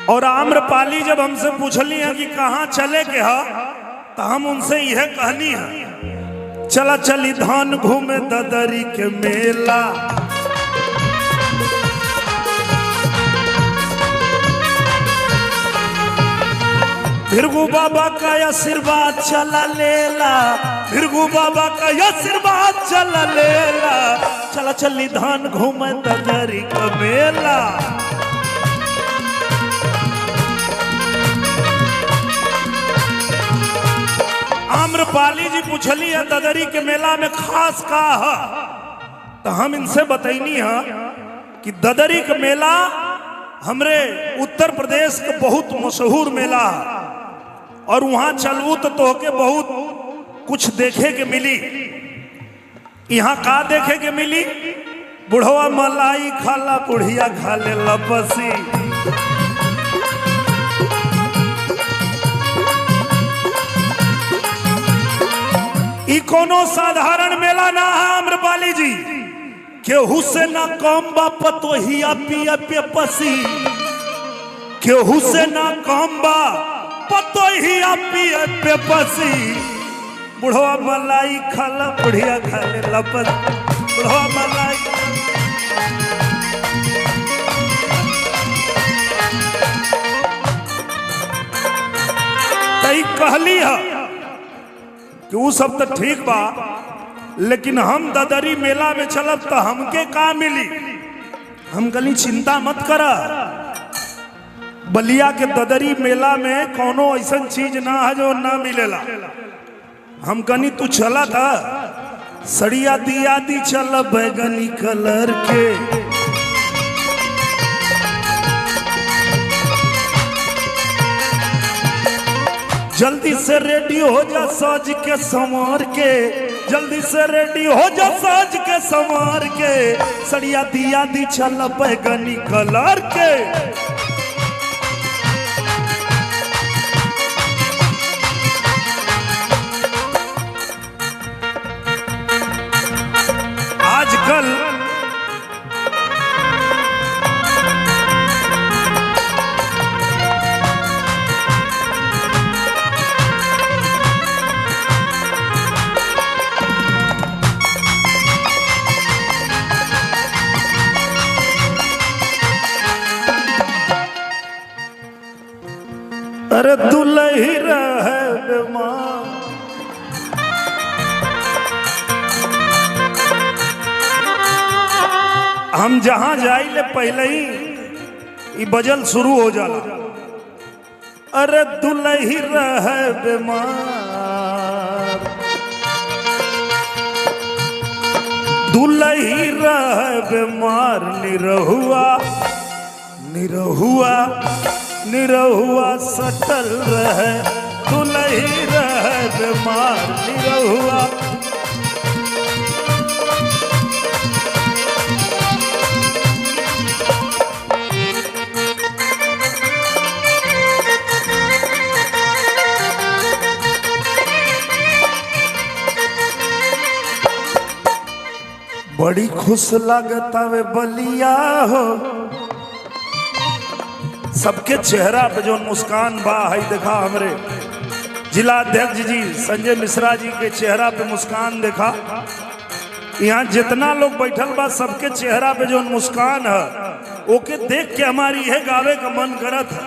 और आम्रपाली जब हमसे पूछली है कि कहाँ चले के है, तो हम उनसे यह कहनी है, चला चली धान घूमे ददरी के मेला। भृगु बाबा का आशीर्वाद चला लेला, भृगु बाबा का आशीर्वाद चला लेला, चला चली धान घूमे ददरी का मेला। आम्रपाली जी पूछली है ददरी के मेला में खास का है, तो हम इनसे बतैनी है कि ददरी का मेला हमरे उत्तर प्रदेश का बहुत मशहूर मेला है, और वहां चलू तो तोहके बहुत कुछ देखे के मिली। यहाँ का देखे के मिली? बुढ़वा मलाई खाला, बुढ़िया खाले लपसी। ई कोनो साधारण मेला ना है आम्रपाली जी, केहू से ना कम बा पतोहिया पिया पे पसी, केहू से ना कम बा पतोहिया पिया पे पसी। बुढ़वा मलाई खाला, बुढ़िया खाले लपस, बुढ़वा मलाई। तई कहली है कि वो सब तो ठीक बा, लेकिन हम ददरी मेला में चलब तो हमके का मिली? हम कहली चिंता मत करा, बलिया के ददरी मेला में कोनो ऐसा चीज ना है जो ना मिलेला। हम कहनी तू चला था, सड़िया दिया दी चल बैगनी कलर के। जल्दी से रेडी हो जा साज के संवार के, जल्दी से रेडी हो जा साज के संवार के, सड़िया दिया दी चल बैगनी कलर के। आजकल अरे दुलही रहे बेमार, हम जहां जाइले पहले ही ये बजल शुरू हो जाला। अरे दुलही रहे बेमार, दुलही रहे बेमार, निरहुआ निरहुआ निरहुआ सटल रहे, दुलही रहे बेमार, निरहुआ। बड़ी खुश लगता वे बलिया हो, सबके चेहरा पे जो मुस्कान बा है, देखा हमरे जिला अध्यक्ष जी संजय मिश्रा जी के चेहरा पे मुस्कान देखा। यहाँ जितना लोग बैठल बा सबके चेहरा पे जो मुस्कान है, ओके देख के हमारी यह गावे का मन करत है।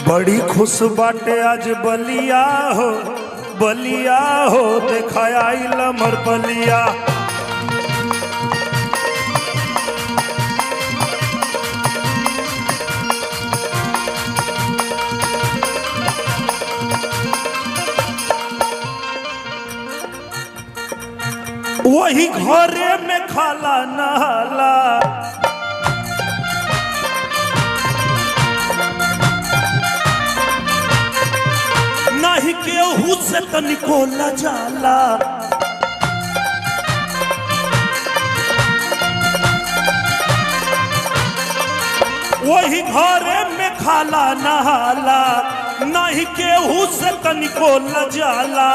बड़ी खुश बाटे आज बलिया हो, बलिया हो, देखाया लमर बलिया। वही घरे में खाला नहाला, नहीं केहू से तनिको लजाला। वही घरे में खाला नहाला, नहीं केहू से तनिको लजाला।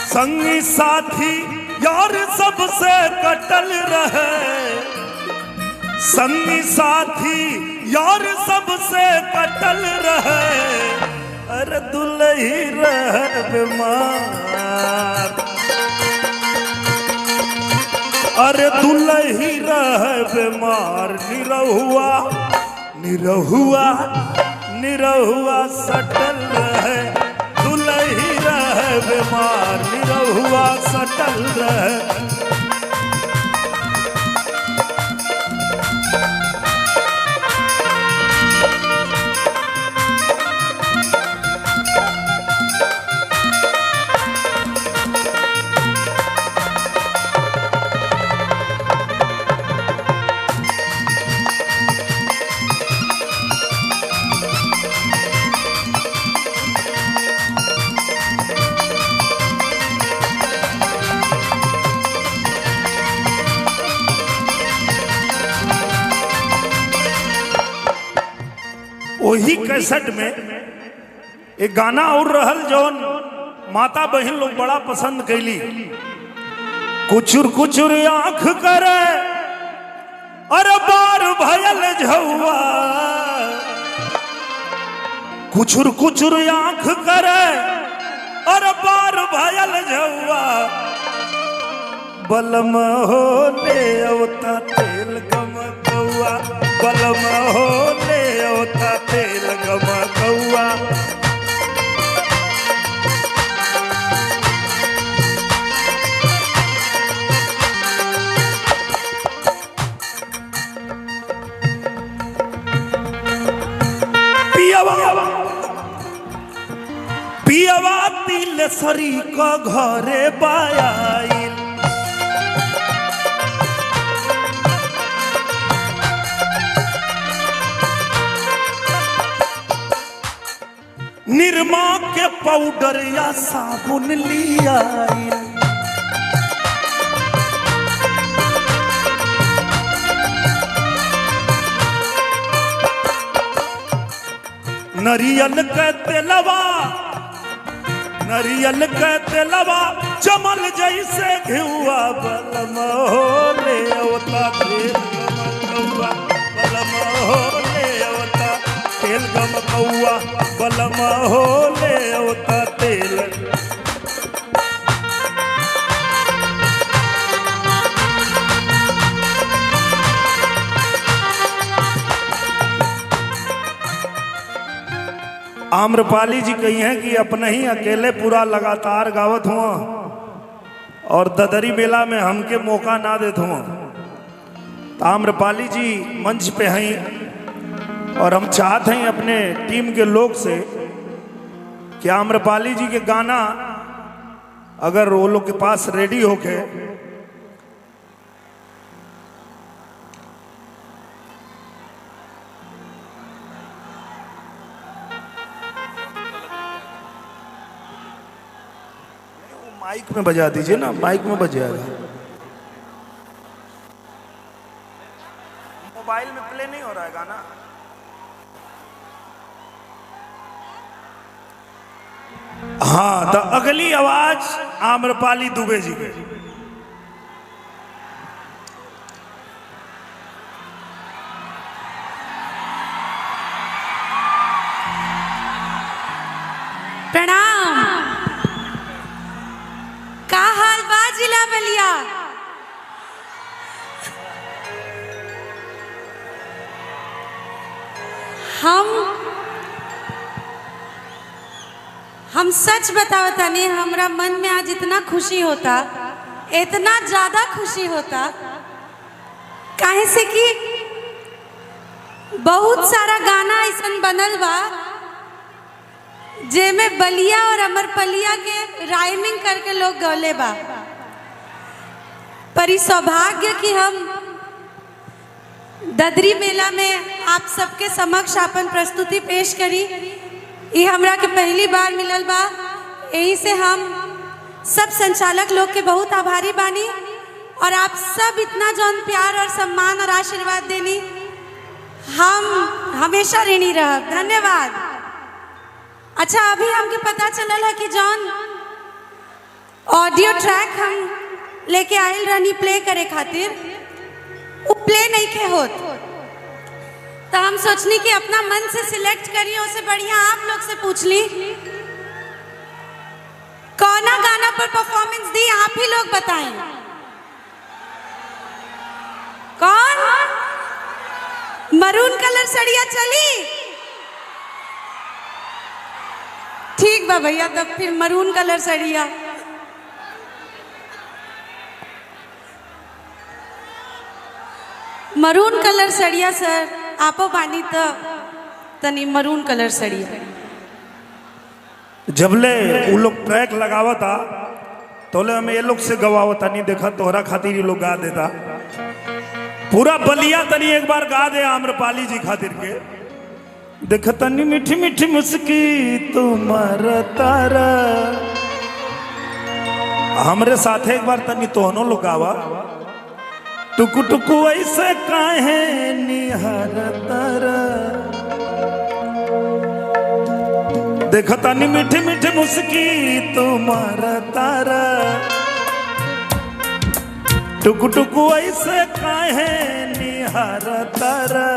संगी साथी यार सबसे कटल रहे, संगी साथी यार सबसे कटल रहे, अरे दुलही रह बीमार, अरे दुलही रह बीमार, निरहुआ निरहुआ निरहुआ सटल रहे, दुलही रह बीमार, निरहुआ सटल रहे। वही कैसेट में एक गाना और रहल जौन माता बहन लोग बड़ा पसंद कैली। कुचुर कुचुर आंख करे अरे बार भयल झौआ, कुचुर कुचुर आंख करे अरे बार भयल झौआ, बलम हो ले अवता तेल गम कौआ, बलम हो ले अवता तेल गम कौआ। पियवा तिलेश्वरी का घरे बायाइल, निरमा के पाउडर या साबुन लिया, नरियल के तेलवा, नरियल के तेलवा जमल जैसे घिउआ, बलम हो ले अवता तेल गम कौआ, बलम हो ले अवता तेल गम कौआ, बलम हो ले अवता तेल। आम्रपाली जी कही हैं कि अपने ही अकेले पूरा लगातार गावत हुआ और ददरी मेला में हमके मौका ना देते हुआ, तो आम्रपाली जी मंच पे हैं और हम चाहते हैं अपने टीम के लोग से कि आम्रपाली जी के गाना अगर वो लोग के पास रेडी होके माइक में बजा दीजिए ना, माइक में बजाएगा, मोबाइल में प्ले नहीं हो रहा है गाना। हाँ, तो अगली आवाज आम्रपाली दुबे जी की। प्रणाम, का हाल बा जिला बलिया? हम सच बतावता नहीं, हमरा मन में आज इतना खुशी होता, इतना ज्यादा खुशी होता, काहे से कि बहुत सारा गाना ऐसा बनल बा जेमे बलिया और अमरपलिया के राइमिंग करके लोग गौले बा। पर इस सौभाग्य कि हम ददरी मेला में आप सबके समक्ष अपन प्रस्तुति पेश करी, ये हमरा के पहली बार मिलल बा। यही से हम सब संचालक लोग के बहुत आभारी बानी और आप सब इतना जौन प्यार और सम्मान और आशीर्वाद देनी, हम हमेशा ऋणी रहब। धन्यवाद। अच्छा, अभी हमके पता चलल है कि जौन ऑडियो ट्रैक हम लेके आयल रहनी प्ले करे खातिर, वो प्ले नहीं के होत। तो हम सोचनी कि अपना मन से सिलेक्ट करिए, उससे बढ़िया आप लोग से पूछ ली कौना गाना पर परफॉर्मेंस दी, आप ही लोग बताएं। कौन? मरून कलर सड़िया चली। ठीक बा भैया, तब फिर मरून कलर सड़िया। मरून कलर सड़िया सर आपो बानी तो तनी मरून कलर सड़िया। जबले वो लोग ट्रैक लगावता तोले हमें ये लोग से गवावता नहीं देखा, तोहरा खातिर ये लोग गा देता। पूरा बलिया तनी एक बार गा दे आम्रपाली जी खातिर के। देख तनी मीठी मीठी मुस्की तुम्हारा तारा, हमरे साथ एक बार तनी तोहनो लोग गावा। टुकु टुकु ऐसे काहे निहार तारा, देखो तनी मीठी मीठी मुस्की तुम्हारा तारा। टुकु टुकु ऐसे काहे निहार तारा।